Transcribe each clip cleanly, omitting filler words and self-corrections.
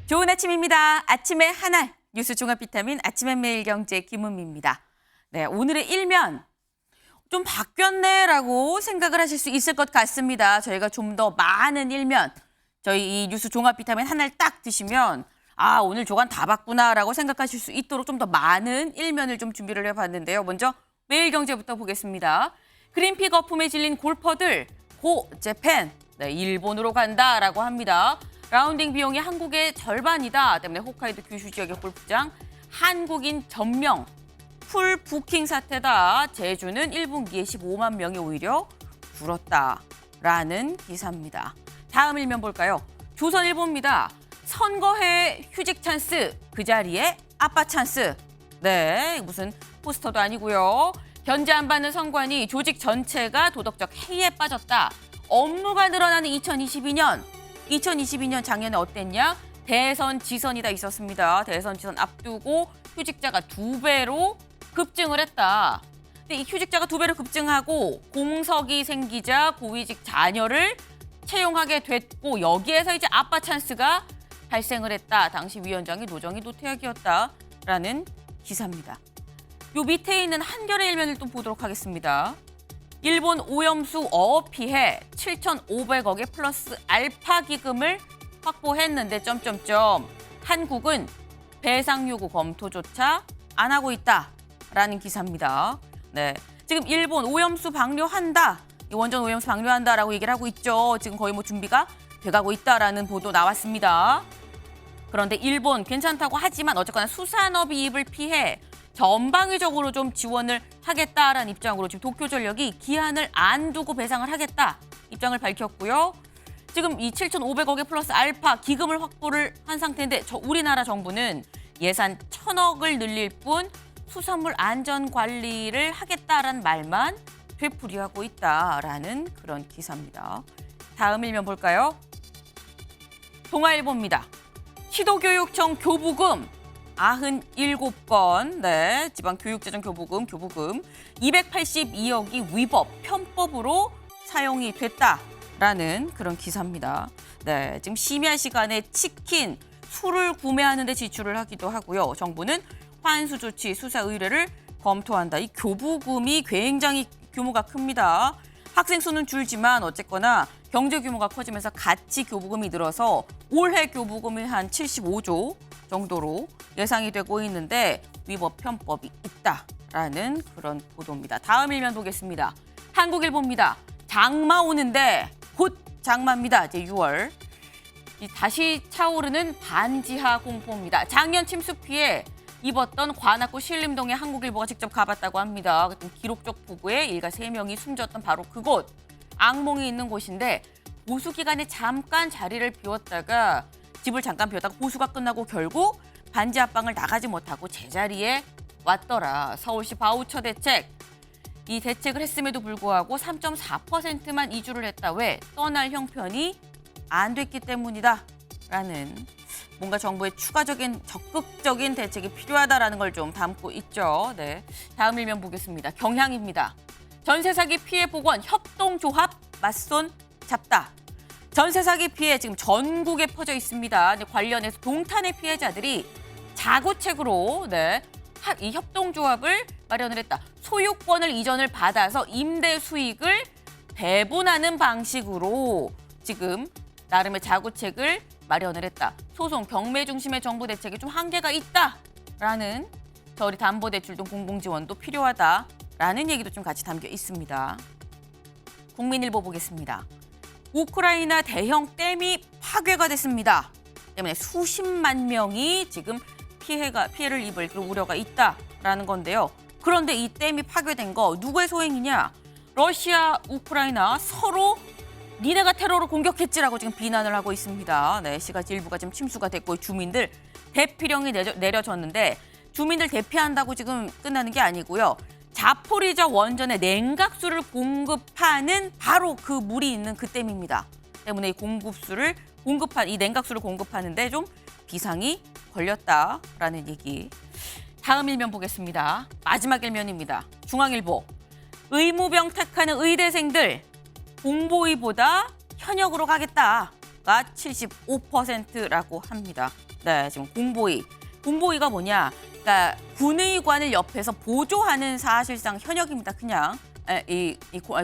좋은 아침입니다. 아침의 하나 뉴스 종합 비타민 아침의 매일경제 김은미입니다. 네, 오늘의 일면 좀 바뀌었네라고 생각을 하실 수 있을 것 같습니다. 저희가 좀 더 많은 일면 저희 이 뉴스 종합 비타민 하나를 딱 드시면 아 오늘 조간 다 봤구나라고 생각하실 수 있도록 좀 더 많은 일면을 좀 준비를 해봤는데요. 먼저 매일경제부터 보겠습니다. 그린피 거품에 질린 골퍼들 고 재팬 네, 일본으로 간다라고 합니다. 라운딩 비용이 한국의 절반이다 때문에 홋카이도 규슈 지역의 골프장 한국인 전명 풀 부킹 사태다. 제주는 1분기에 15만 명이 오히려 줄었다라는 기사입니다. 다음 일면 볼까요? 조선일보입니다. 선거해 휴직 찬스, 그 자리에 아빠 찬스. 네, 무슨 포스터도 아니고요. 견제 안 받는 선관위 조직 전체가 도덕적 해이에 빠졌다. 업무가 늘어나는 2022년 작년에 어땠냐? 대선 지선이 다 있었습니다. 대선 지선 앞두고 휴직자가 2배로 급증을 했다. 근데 이 휴직자가 2배로 급증하고 공석이 생기자 고위직 자녀를 채용하게 됐고 여기에서 이제 아빠 찬스가 발생을 했다. 당시 위원장이 노정희 노태악이었다라는 기사입니다. 요 밑에 있는 한겨레 일면을 또 보도록 하겠습니다. 일본 오염수 어업 피해 7,500억의 플러스 알파 기금을 확보했는데 한국은 배상 요구 검토조차 안 하고 있다라는 기사입니다. 네, 지금 일본 오염수 방류한다. 원전 오염수 방류한다라고 얘기를 하고 있죠. 지금 거의 뭐 준비가 돼가고 있다라는 보도 나왔습니다. 그런데 일본 괜찮다고 하지만 어쨌거나 수산업 이입을 피해 전방위적으로 좀 지원을 하겠다라는 입장으로 지금 도쿄전력이 기한을 안 두고 배상을 하겠다 입장을 밝혔고요. 지금 이 7,500억의 플러스 알파 기금을 확보를 한 상태인데 우리나라 정부는 예산 1,000억을 늘릴 뿐 수산물 안전 관리를 하겠다라는 말만 되풀이하고 있다라는 그런 기사입니다. 다음 일면 볼까요? 동아일보입니다. 시도교육청 교부금 97건, 네, 지방교육재정 교부금 282억이 위법, 편법으로 사용이 됐다라는 그런 기사입니다. 네, 지금 심야 시간에 치킨, 술을 구매하는 데 지출을 하기도 하고요. 정부는 환수 조치, 수사 의뢰를 검토한다. 이 교부금이 굉장히 규모가 큽니다. 학생 수는 줄지만 어쨌거나 경제 규모가 커지면서 같이 교부금이 늘어서 올해 교부금이 한 75조 정도로 예상이 되고 있는데 위법 편법이 있다라는 그런 보도입니다. 다음 일면 보겠습니다. 한국일보입니다. 장마 오는데 곧 장마입니다. 이제 6월. 다시 차오르는 반지하 공포입니다. 작년 침수 피해 입었던 관악구 신림동에 한국일보가 직접 가봤다고 합니다. 기록적 폭우에 일가 3명이 숨졌던 바로 그곳. 악몽이 있는 곳인데 보수 기간에 잠깐 자리를 비웠다가 집을 잠깐 비웠다가 보수가 끝나고 결국 반지 하방을 나가지 못하고 제자리에 왔더라. 서울시 바우처 대책. 이 대책을 했음에도 불구하고 3.4%만 이주를 했다. 왜? 떠날 형편이 안 됐기 때문이다. 라는 뭔가 정부의 추가적인 적극적인 대책이 필요하다라는 걸 좀 담고 있죠. 네, 다음 일면 보겠습니다. 경향입니다. 전세 사기 피해 복원 협동조합 맞손 잡다. 전세 사기 피해 지금 전국에 퍼져 있습니다. 관련해서 동탄의 피해자들이 자구책으로 이 협동조합을 마련을 했다. 소유권을 이전을 받아서 임대 수익을 배분하는 방식으로 지금 나름의 자구책을 마련을 했다. 소송, 경매 중심의 정부 대책이 좀 한계가 있다라는 저리 담보대출 등 공공지원도 필요하다라는 얘기도 좀 같이 담겨 있습니다. 국민일보 보겠습니다. 우크라이나 대형 댐이 파괴가 됐습니다. 때문에 수십만 명이 지금 피해를 입을 그런 우려가 있다라는 건데요. 그런데 이 댐이 파괴된 거 누구의 소행이냐? 러시아, 우크라이나 서로 니네가 테러로 공격했지라고 지금 비난을 하고 있습니다. 네, 시가 일부가 지금 침수가 됐고 주민들 대피령이 내려졌는데 주민들 대피한다고 지금 끝나는 게 아니고요. 자포리자 원전에 냉각수를 공급하는 바로 그 물이 있는 그 댐입니다. 때문에 이 냉각수를 공급하는데 좀 비상이 걸렸다라는 얘기. 다음 일면 보겠습니다. 마지막 일면입니다. 중앙일보. 의무병 택하는 의대생들 공보위보다 현역으로 가겠다. 공포가 75%라고 합니다. 네, 지금 공보위가 뭐냐? 그러니까 군의관을 옆에서 보조하는 사실상 현역입니다. 그냥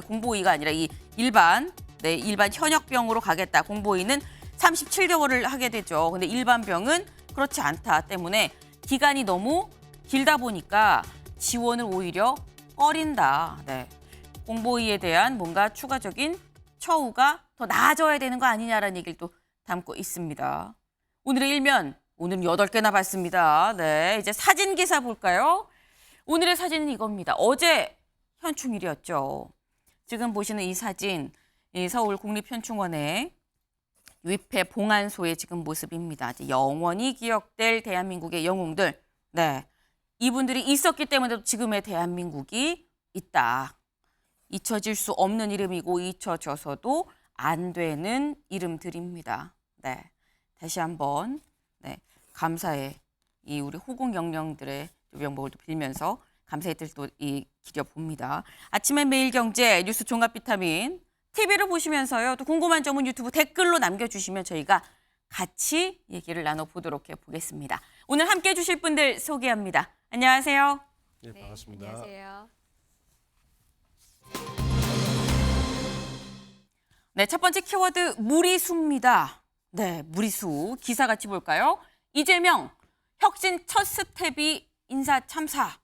공보위가 아니라 이 일반 현역병으로 가겠다. 공보위는 37개월을 하게 되죠. 근데 일반 병은 그렇지 않다 때문에 기간이 너무 길다 보니까 지원을 오히려 꺼린다. 네. 공보위에 대한 뭔가 추가적인 처우가 더 나아져야 되는 거 아니냐라는 얘기를 또 담고 있습니다. 오늘의 일면, 오늘은 8개나 봤습니다. 네, 이제 사진 기사 볼까요? 오늘의 사진은 이겁니다. 어제 현충일이었죠. 지금 보시는 이 사진, 이 서울 국립현충원의 위패 봉안소의 지금 모습입니다. 영원히 기억될 대한민국의 영웅들. 네, 이분들이 있었기 때문에 지금의 대한민국이 있다. 잊혀질 수 없는 이름이고 잊혀져서도 안 되는 이름들입니다. 네, 다시 한번 감사의 이 우리 호국 영령들의 명복을 빌면서 감사의 뜻도 기려봅니다. 아침에 매일경제 뉴스 종합 비타민 TV를 보시면서요. 또 궁금한 점은 유튜브 댓글로 남겨주시면 저희가 같이 얘기를 나눠보도록 해보겠습니다. 오늘 함께해 주실 분들 소개합니다. 안녕하세요. 네, 반갑습니다. 안녕하세요. 네, 첫 번째 키워드 무리수입니다. 네, 무리수. 기사 같이 볼까요? 이재명 혁신 첫 스텝이 인사 참사.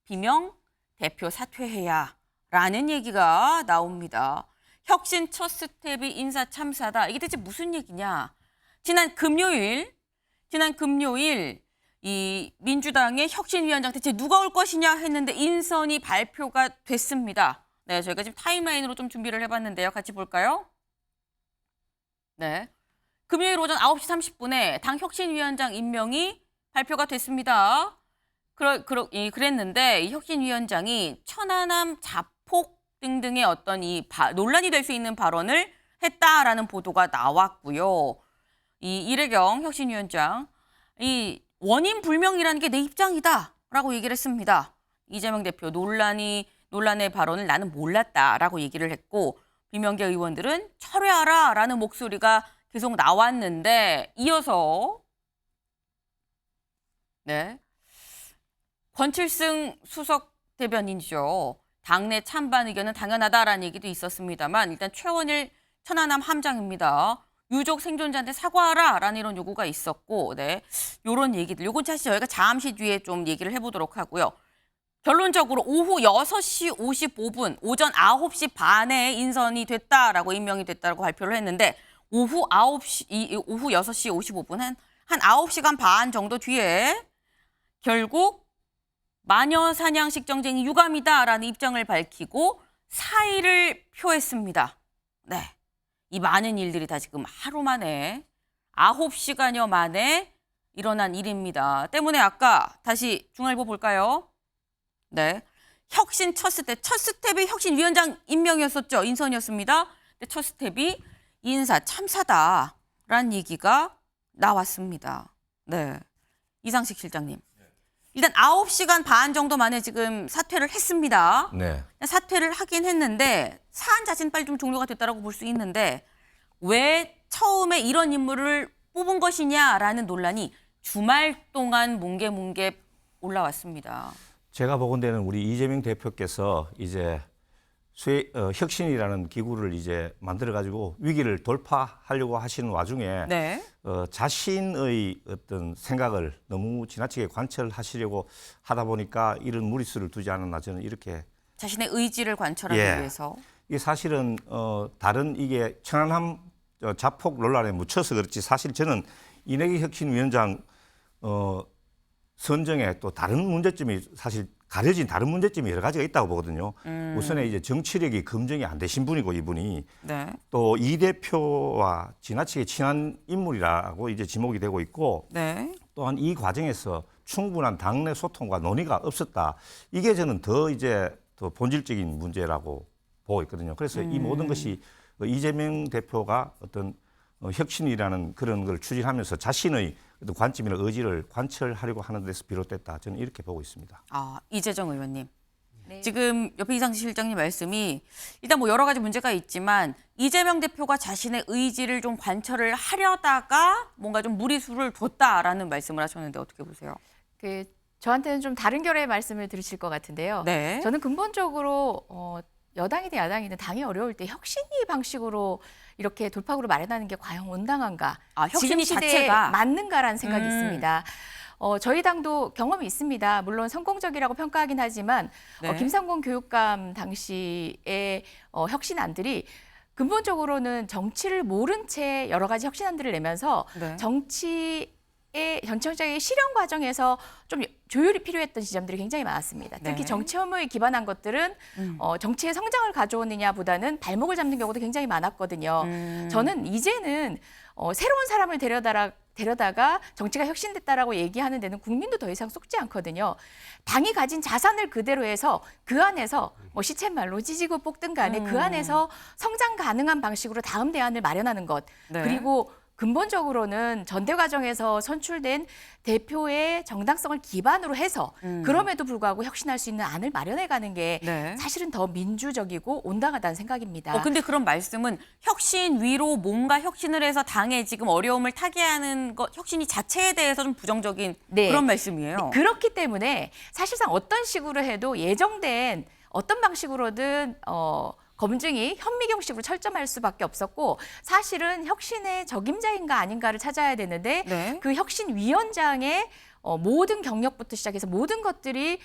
비명 대표 사퇴해야 라는 얘기가 나옵니다. 혁신 첫 스텝이 인사 참사다. 이게 대체 무슨 얘기냐? 지난 금요일 이 민주당의 혁신위원장 대체 누가 올 것이냐 했는데 인선이 발표가 됐습니다. 네, 저희가 지금 타임라인으로 좀 준비를 해봤는데요. 같이 볼까요? 네, 금요일 오전 9시 30분에 당 혁신위원장 임명이 발표가 됐습니다. 그랬는데 이 혁신위원장이 천안함 자폭 등등의 어떤 논란이 될 수 있는 발언을 했다라는 보도가 나왔고요. 이 이래경 혁신위원장, 이 원인 불명이라는 게 내 입장이다라고 얘기를 했습니다. 이재명 대표 논란의 발언을 나는 몰랐다라고 얘기를 했고 비명계 의원들은 철회하라라는 목소리가 계속 나왔는데 이어서 권칠승 수석 대변인이죠. 당내 찬반 의견은 당연하다라는 얘기도 있었습니다만 일단 최원일 천안함 함장입니다. 유족 생존자한테 사과하라라는 이런 요구가 있었고, 이런 얘기들. 요건 사실 저희가 잠시 뒤에 좀 얘기를 해보도록 하고요. 결론적으로 오후 6시 55분, 오전 9시 반에 인선이 됐다라고 임명이 됐다고 발표를 했는데 오후 6시 55분 한 9시간 반 정도 뒤에 결국 마녀 사냥식 정쟁이 유감이다라는 입장을 밝히고 사의를 표했습니다. 네, 이 많은 일들이 다 지금 하루 만에 9시간여 만에 일어난 일입니다. 때문에 아까 다시 중앙일보 볼까요? 네, 혁신 첫 스텝이 혁신위원장 임명이었었죠. 인선이었습니다. 근데 첫 스텝이 인사 참사다라는 얘기가 나왔습니다. 네, 이상식 실장님. 일단 9시간 반 정도 만에 지금 사퇴를 했습니다. 네. 사퇴를 하긴 했는데 사안 자체는 빨리 좀 종료가 됐다라고 볼 수 있는데 왜 처음에 이런 인물을 뽑은 것이냐라는 논란이 주말 동안 뭉게뭉게 올라왔습니다. 제가 보건대는 우리 이재명 대표께서 이제 혁신이라는 기구를 이제 만들어 가지고 위기를 돌파하려고 하시는 와중에 자신의 어떤 생각을 너무 지나치게 관철하시려고 하다 보니까 이런 무리수를 두지 않았나 저는 이렇게 자신의 의지를 관철하기 위해서 이게 사실은 다른 이게 천안함 자폭 논란에 묻혀서 그렇지 사실 저는 이내기 혁신위원장 선정에 또 다른 문제점이 사실 가려진 다른 문제점이 여러 가지가 있다고 보거든요. 우선에 이제 정치력이 검증이 안 되신 분이고 이분이 또 이 대표와 지나치게 친한 인물이라고 이제 지목이 되고 있고 또한 이 과정에서 충분한 당내 소통과 논의가 없었다. 이게 저는 더 이제 더 본질적인 문제라고 보고 있거든요. 그래서 이 모든 것이 이재명 대표가 어떤 혁신이라는 그런 걸 추진하면서 자신의 어떤 관점이나 의지를 관철하려고 하는 데서 비롯됐다. 저는 이렇게 보고 있습니다. 이재정 의원님. 네. 지금 옆에 이상식 실장님 말씀이 일단 뭐 여러 가지 문제가 있지만 이재명 대표가 자신의 의지를 좀 관철을 하려다가 뭔가 좀 무리수를 뒀다라는 말씀을 하셨는데 어떻게 보세요? 저한테는 좀 다른 결의 말씀을 들으실 것 같은데요. 네. 저는 근본적으로 여당이든 야당이든 당이 어려울 때 혁신위 방식으로 이렇게 돌파구를 마련하는 게 과연 온당한가? 아, 혁신위 지금 시대에 자체가? 맞는가라는 생각이 있습니다. 저희 당도 경험이 있습니다. 물론 성공적이라고 평가하긴 하지만 네. 김상곤 교육감 당시의 혁신안들이 근본적으로는 정치를 모른 채 여러 가지 혁신안들을 내면서 네. 전체적인 실현 과정에서 좀 조율이 필요했던 지점들이 굉장히 많았습니다. 특히 네. 정치 혐오에 기반한 것들은 정치의 성장을 가져오느냐보다는 발목을 잡는 경우도 굉장히 많았거든요. 저는 이제는 새로운 사람을 데려다가 정치가 혁신됐다라고 얘기하는 데는 국민도 더 이상 속지 않거든요. 당이 가진 자산을 그대로 해서 그 안에서 뭐 시쳇말로 찌지고 볶든 간에 그 안에서 성장 가능한 방식으로 다음 대안을 마련하는 것. 네. 그리고 근본적으로는 전대 과정에서 선출된 대표의 정당성을 기반으로 해서 그럼에도 불구하고 혁신할 수 있는 안을 마련해가는 게 네. 사실은 더 민주적이고 온당하다는 생각입니다. 근데 그런 말씀은 혁신위로 뭔가 혁신을 해서 당에 지금 어려움을 타개하는 것, 혁신이 자체에 대해서 좀 부정적인 네. 그런 말씀이에요. 그렇기 때문에 사실상 어떤 식으로 해도 예정된 어떤 방식으로든 검증이 현미경식으로 철저할 수밖에 없었고 사실은 혁신의 적임자인가 아닌가를 찾아야 되는데 네. 그 혁신위원장의 모든 경력부터 시작해서 모든 것들이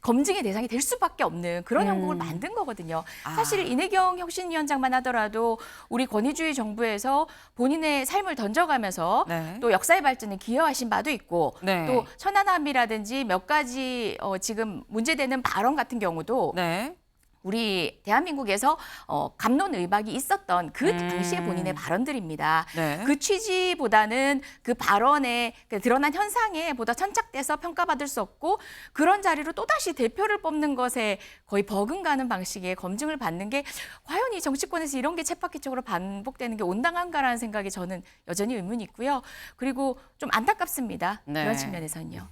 검증의 대상이 될 수밖에 없는 그런 형국을 만든 거거든요. 사실 이내경 혁신위원장만 하더라도 우리 권위주의 정부에서 본인의 삶을 던져가면서 네. 또 역사의 발전에 기여하신 바도 있고 네. 또 천안함이라든지 몇 가지 지금 문제되는 발언 같은 경우도 네. 우리 대한민국에서 갑론의박이 있었던 그 당시의 본인의 발언들입니다. 네. 그 취지보다는 그 발언에 드러난 현상에 보다 천착돼서 평가받을 수 없고 그런 자리로 또다시 대표를 뽑는 것에 거의 버금가는 방식의 검증을 받는 게 과연 이 정치권에서 이런 게 쳇바퀴적으로 반복되는 게 온당한가라는 생각이 저는 여전히 의문이 있고요. 그리고 좀 안타깝습니다. 네. 그런 측면에서는요.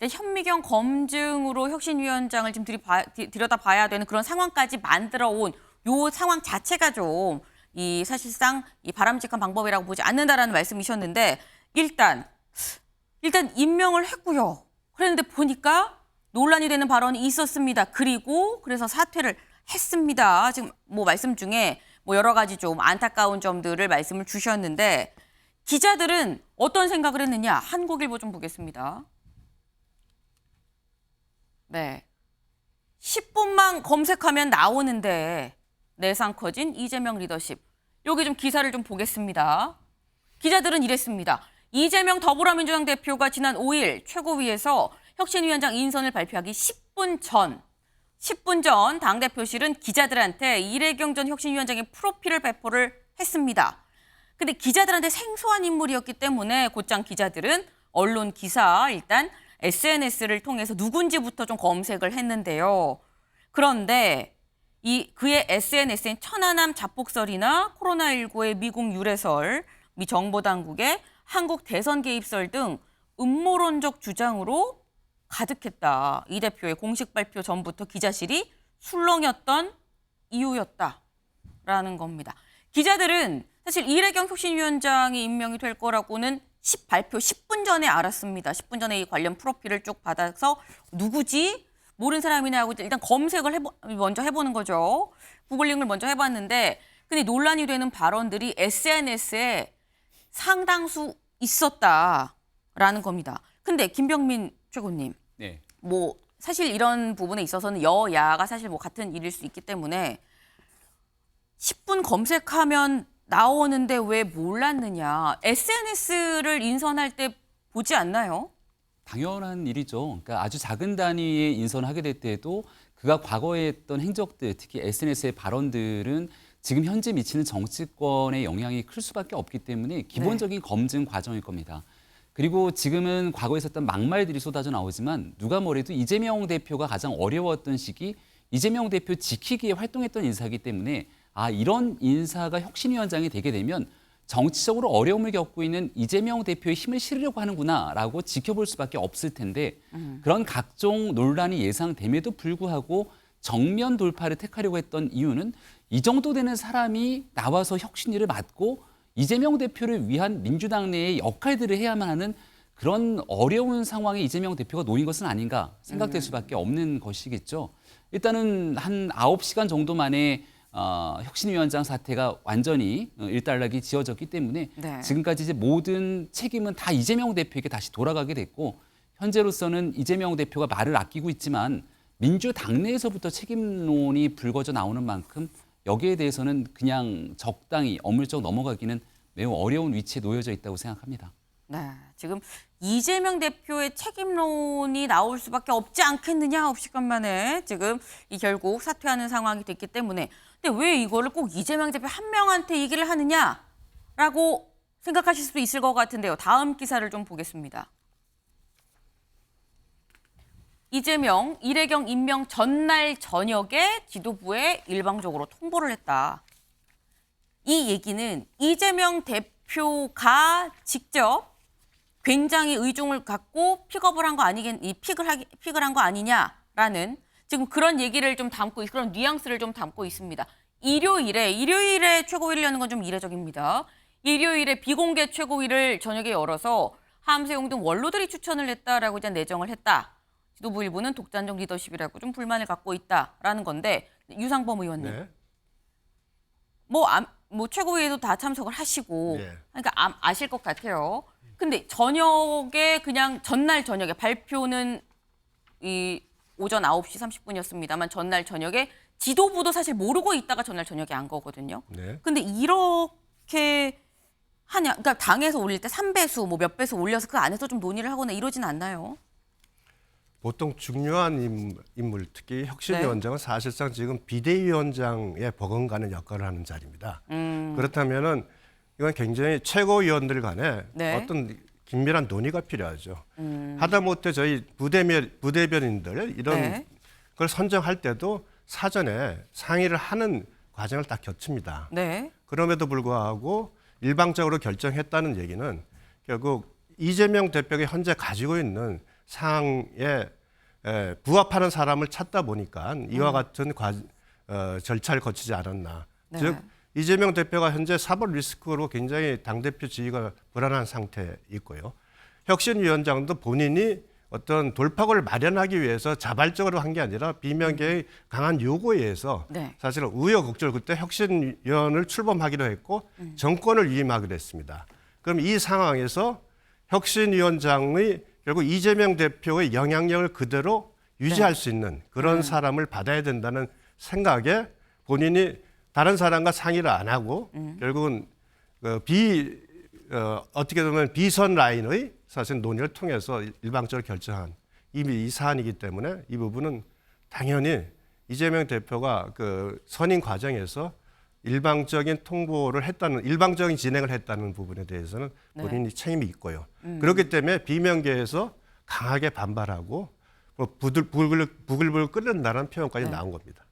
현미경 검증으로 혁신위원장을 지금 들여다봐야 되는 그런 상황까지 만들어 온 요 상황 자체가 좀 이 사실상 이 바람직한 방법이라고 보지 않는다라는 말씀이셨는데 일단 임명을 했고요. 그랬는데 보니까 논란이 되는 발언이 있었습니다. 그리고 그래서 사퇴를 했습니다. 지금 뭐 말씀 중에 뭐 여러 가지 좀 안타까운 점들을 말씀을 주셨는데 기자들은 어떤 생각을 했느냐? 한국일보 좀 보겠습니다. 네. 10분만 검색하면 나오는데 내상 커진 이재명 리더십. 여기 좀 기사를 좀 보겠습니다. 기자들은 이랬습니다. 이재명 더불어민주당 대표가 지난 5일 최고위에서 혁신위원장 인선을 발표하기 10분 전 당대표실은 기자들한테 이래경 전 혁신위원장의 프로필을 배포를 했습니다. 근데 기자들한테 생소한 인물이었기 때문에 곧장 기자들은 언론 기사 일단 SNS를 통해서 누군지부터 좀 검색을 했는데요. 그런데 그의 SNS엔 천안함 자폭설이나 코로나19의 미국 유래설, 미 정보당국의 한국 대선 개입설 등 음모론적 주장으로 가득했다. 이 대표의 공식 발표 전부터 기자실이 술렁였던 이유였다라는 겁니다. 기자들은 사실 이래경 혁신위원장이 임명이 될 거라고는 발표 10분 전에 알았습니다. 10분 전에 이 관련 프로필을 쭉 받아서 누구지? 모르는 사람이나 하고 일단 검색을 먼저 해보는 거죠. 구글링을 먼저 해봤는데 근데 논란이 되는 발언들이 SNS에 상당수 있었다라는 겁니다. 근데 김병민 최고님, 네. 뭐 사실 이런 부분에 있어서는 여야가 사실 뭐 같은 일일 수 있기 때문에 10분 검색하면 나오는데 왜 몰랐느냐. SNS를 인선할 때 보지 않나요? 당연한 일이죠. 그러니까 아주 작은 단위의 인선을 하게 될 때에도 그가 과거에 했던 행적들, 특히 SNS의 발언들은 지금 현재 미치는 정치권의 영향이 클 수밖에 없기 때문에 기본적인 검증 과정일 겁니다. 그리고 지금은 과거에 있었던 막말들이 쏟아져 나오지만 누가 뭐래도 이재명 대표가 가장 어려웠던 시기 이재명 대표 지키기에 활동했던 인사이기 때문에 이런 인사가 혁신위원장이 되게 되면 정치적으로 어려움을 겪고 있는 이재명 대표의 힘을 실으려고 하는구나라고 지켜볼 수밖에 없을 텐데 그런 각종 논란이 예상됨에도 불구하고 정면 돌파를 택하려고 했던 이유는 이 정도 되는 사람이 나와서 혁신위를 맡고 이재명 대표를 위한 민주당 내의 역할들을 해야만 하는 그런 어려운 상황에 이재명 대표가 놓인 것은 아닌가 생각될 수밖에 없는 것이겠죠. 일단은 한 9시간 정도 만에 혁신위원장 사태가 완전히 일단락이 지어졌기 때문에 네. 지금까지 이제 모든 책임은 다 이재명 대표에게 다시 돌아가게 됐고 현재로서는 이재명 대표가 말을 아끼고 있지만 민주당 내에서부터 책임론이 불거져 나오는 만큼 여기에 대해서는 그냥 적당히 어물쩍 넘어가기는 매우 어려운 위치에 놓여져 있다고 생각합니다. 네, 지금 이재명 대표의 책임론이 나올 수밖에 없지 않겠느냐 9시간 만에 지금 이 결국 사퇴하는 상황이 됐기 때문에 근데 왜 이거를 꼭 이재명 대표 한 명한테 얘기를 하느냐라고 생각하실 수도 있을 것 같은데요. 다음 기사를 좀 보겠습니다. 이재명, 이래경 임명 전날 저녁에 지도부에 일방적으로 통보를 했다. 이 얘기는 이재명 대표가 직접 굉장히 의중을 갖고 픽업을 한 거 픽을 한 거 아니냐라는 지금 그런 얘기를 좀 담고 그런 뉘앙스를 좀 담고 있습니다. 일요일에 최고위를 여는 건 좀 이례적입니다. 일요일에 비공개 최고위를 저녁에 열어서 함세용 등 원로들이 추천을 했다라고 이제 내정을 했다. 지도부 일부는 독단적 리더십이라고 좀 불만을 갖고 있다라는 건데 유상범 의원님. 네. 뭐 최고위에도 다 참석을 하시고 네. 그러니까 아실 것 같아요. 근데 저녁에 그냥 전날 저녁에 발표는 이 오전 9시 30분이었습니다만 전날 저녁에 지도부도 사실 모르고 있다가 전날 저녁에 한 거거든요. 네. 근데 이렇게 하냐? 그러니까 당에서 올릴 때 3배수 뭐 몇 배수 올려서 그 안에서 좀 논의를 하거나 이러진 않나요? 보통 중요한 인물, 특히 혁신위원장은 사실상 지금 비대위원장의 버금가는 역할을 하는 자리입니다. 그렇다면은 이건 굉장히 최고위원들 간에 어떤 긴밀한 논의가 필요하죠. 하다못해 저희 부대변인들 이런 걸 선정할 때도 사전에 상의를 하는 과정을 딱 거칩니다. 네. 그럼에도 불구하고 일방적으로 결정했다는 얘기는 결국 이재명 대표가 현재 가지고 있는 상황에 부합하는 사람을 찾다 보니까 이와 같은 절차를 거치지 않았나. 네. 즉 이재명 대표가 현재 사법 리스크로 굉장히 당대표 지위가 불안한 상태에 있고요. 혁신위원장도 본인이 어떤 돌파구를 마련하기 위해서 자발적으로 한 게 아니라 비명계의 강한 요구에 의해서 사실은 우여곡절 그때 혁신위원을 출범하기로 했고 정권을 위임하기로 했습니다. 그럼 이 상황에서 혁신위원장의 결국 이재명 대표의 영향력을 그대로 유지할 수 있는 그런 사람을 받아야 된다는 생각에 본인이 다른 사람과 상의를 안 하고 결국은 어떻게 보면 비선 라인의 사실 논의를 통해서 일방적으로 결정한 이미 이 사안이기 때문에 이 부분은 당연히 이재명 대표가 그 선임 과정에서 일방적인 진행을 했다는 부분에 대해서는 본인이 책임이 있고요. 그렇기 때문에 비명계에서 강하게 반발하고 부글부글 끓는다는 표현까지 나온 겁니다.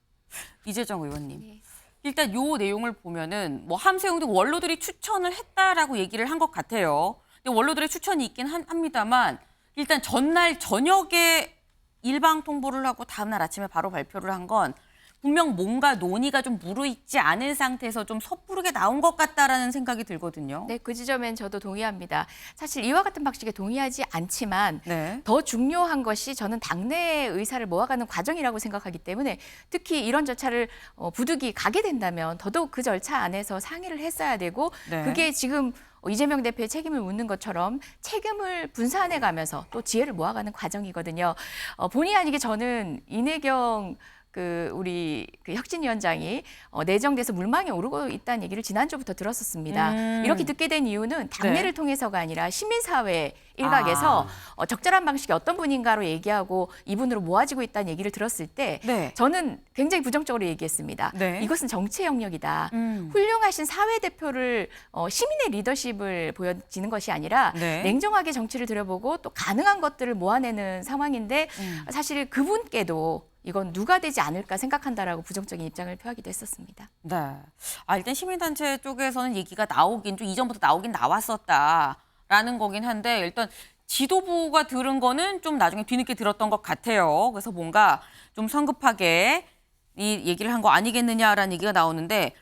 이재정 의원님. 일단 요 내용을 보면은 뭐 함세용 등 원로들이 추천을 했다라고 얘기를 한 것 같아요. 근데 원로들의 추천이 있긴 합니다만 일단 전날 저녁에 일방 통보를 하고 다음날 아침에 바로 발표를 한 건 분명 뭔가 논의가 좀 무르익지 않은 상태에서 좀 섣부르게 나온 것 같다라는 생각이 들거든요. 네, 그 지점엔 저도 동의합니다. 사실 이와 같은 방식에 동의하지 않지만 네. 더 중요한 것이 저는 당내의 의사를 모아가는 과정이라고 생각하기 때문에 특히 이런 절차를 부득이 가게 된다면 더더욱 그 절차 안에서 상의를 했어야 되고 그게 지금 이재명 대표의 책임을 묻는 것처럼 책임을 분산해 가면서 또 지혜를 모아가는 과정이거든요. 본의 아니게 저는 이내경 우리 혁신위원장이 내정돼서 물망에 오르고 있다는 얘기를 지난주부터 들었었습니다. 이렇게 듣게 된 이유는 당내를 통해서가 아니라 시민사회 일각에서 적절한 방식이 어떤 분인가로 얘기하고 이분으로 모아지고 있다는 얘기를 들었을 때 저는 굉장히 부정적으로 얘기했습니다. 이것은 정치의 영역이다. 훌륭하신 사회대표를 시민의 리더십을 보여지는 것이 아니라 냉정하게 정치를 들여보고 또 가능한 것들을 모아내는 상황인데 사실 그분께도 이건 누가 되지 않을까 생각한다라고 부정적인 입장을 표하기도 했었습니다. 네. 일단 시민단체 쪽에서는 얘기가 나오긴 좀 이전부터 나오긴 나왔었다라는 거긴 한데 일단 지도부가 들은 거는 좀 나중에 뒤늦게 들었던 것 같아요. 그래서 뭔가 좀 성급하게 이 얘기를 한 거 아니겠느냐라는 얘기가 나오는데